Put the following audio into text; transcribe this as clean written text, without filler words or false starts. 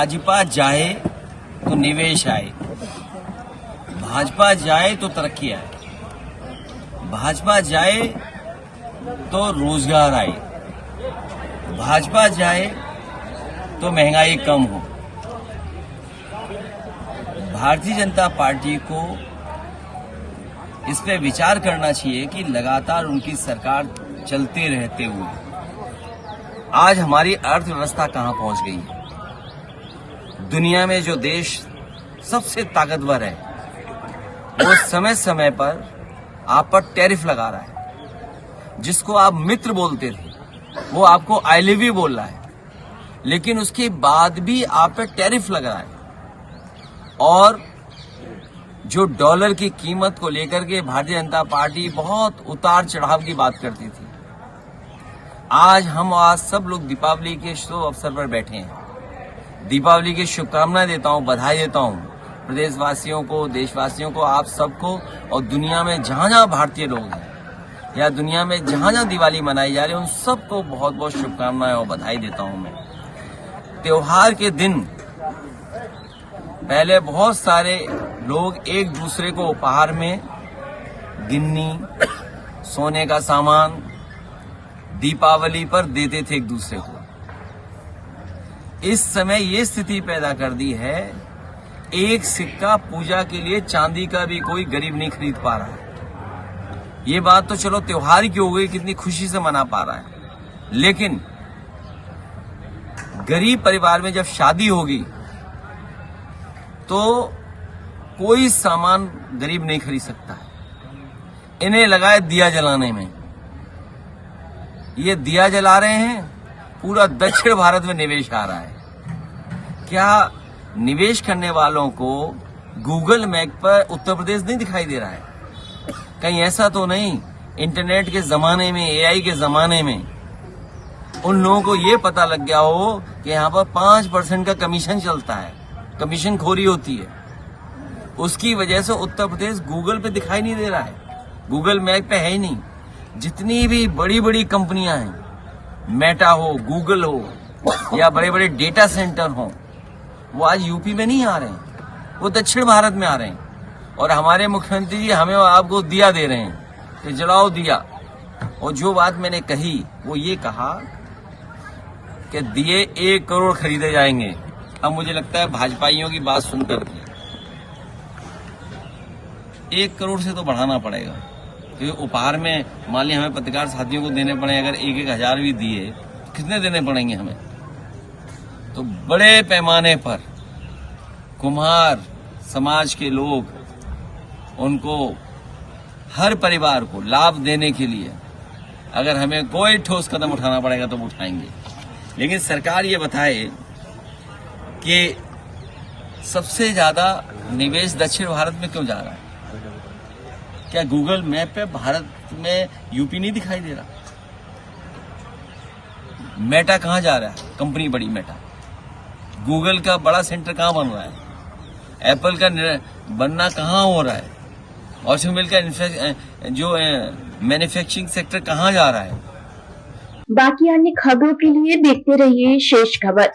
भाजपा जाए तो निवेश आए, भाजपा जाए तो तरक्की आए, भाजपा जाए तो रोजगार आए, भाजपा जाए तो महंगाई कम हो। भारतीय जनता पार्टी को इस पे विचार करना चाहिए कि लगातार उनकी सरकार चलते रहते हुए आज हमारी अर्थव्यवस्था कहां पहुंच गई है। दुनिया में जो देश सबसे ताकतवर है वो समय समय पर आप पर टैरिफ लगा रहा है। जिसको आप मित्र बोलते थे वो आपको आई लव यू बोल रहा है, लेकिन उसके बाद भी आप पर टैरिफ लग रहा है। और जो डॉलर की कीमत को लेकर के भारतीय जनता पार्टी बहुत उतार चढ़ाव की बात करती थी, आज सब लोग दीपावली के शुभ अवसर पर बैठे हैं। दीपावली की शुभकामनाएं देता हूं, बधाई देता हूं प्रदेशवासियों को, देशवासियों को, आप सबको, और दुनिया में जहां जहां भारतीय लोग हैं या दुनिया में जहां जहां दिवाली मनाई जा रही है उन सबको बहुत बहुत शुभकामनाएं और बधाई देता हूं मैं। त्योहार के दिन पहले बहुत सारे लोग एक दूसरे को उपहार में गिन्नी, सोने का सामान दीपावली पर देते थे एक दूसरे को। इस समय ये स्थिति पैदा कर दी है, एक सिक्का पूजा के लिए चांदी का भी कोई गरीब नहीं खरीद पा रहा है। ये बात तो चलो त्योहार की हो गई, कितनी खुशी से मना पा रहा है, लेकिन गरीब परिवार में जब शादी होगी तो कोई सामान गरीब नहीं खरीद सकता है। इन्हें लगाए दिया जलाने में, ये दिया जला रहे हैं, पूरा दक्षिण भारत में निवेश आ रहा है। क्या निवेश करने वालों को गूगल मैप पर उत्तर प्रदेश नहीं दिखाई दे रहा है? कहीं ऐसा तो नहीं इंटरनेट के जमाने में, एआई के जमाने में उन लोगों को ये पता लग गया हो कि यहाँ पर 5% का कमीशन चलता है, कमीशन खोरी होती है। उसकी वजह से उत्तर प्रदेश गूगल पे दिखाई नहीं दे रहा है, गूगल मैप पे है ही नहीं। जितनी भी बड़ी बड़ी कंपनियां हैं, मेटा हो, गूगल हो या बड़े बड़े डेटा सेंटर हो, वो आज यूपी में नहीं आ रहे हैं, वो दक्षिण भारत में आ रहे हैं। और हमारे मुख्यमंत्री जी हमें और आपको दिया दे रहे हैं कि जलाओ दिया। और जो बात मैंने कही वो ये कहा कि दिए 1 करोड़ खरीदे जाएंगे। अब मुझे लगता है भाजपाइयों की बात सुनकर 1 करोड़ से तो बढ़ाना पड़ेगा, क्योंकि उपहार में मान लिया हमें पत्रकार साथियों को देने पड़े, अगर 1-1 हजार भी दिए तो कितने देने पड़ेंगे हमें? तो बड़े पैमाने पर कुम्हार समाज के लोग, उनको हर परिवार को लाभ देने के लिए अगर हमें कोई ठोस कदम उठाना पड़ेगा तो उठाएंगे। लेकिन सरकार ये बताए कि सबसे ज्यादा निवेश दक्षिण भारत में क्यों जा रहा है? क्या गूगल मैप पे भारत में यूपी नहीं दिखाई दे रहा? मेटा कहां जा रहा है? कंपनी बड़ी मेटा। गूगल का बड़ा सेंटर कहां बन रहा है? एप्पल का बनना कहां हो रहा है? ऑटोमोबाइल का जो मैन्युफैक्चरिंग सेक्टर कहां जा रहा है? बाकी अन्य खबरों के लिए देखते रहिए शेष खबर।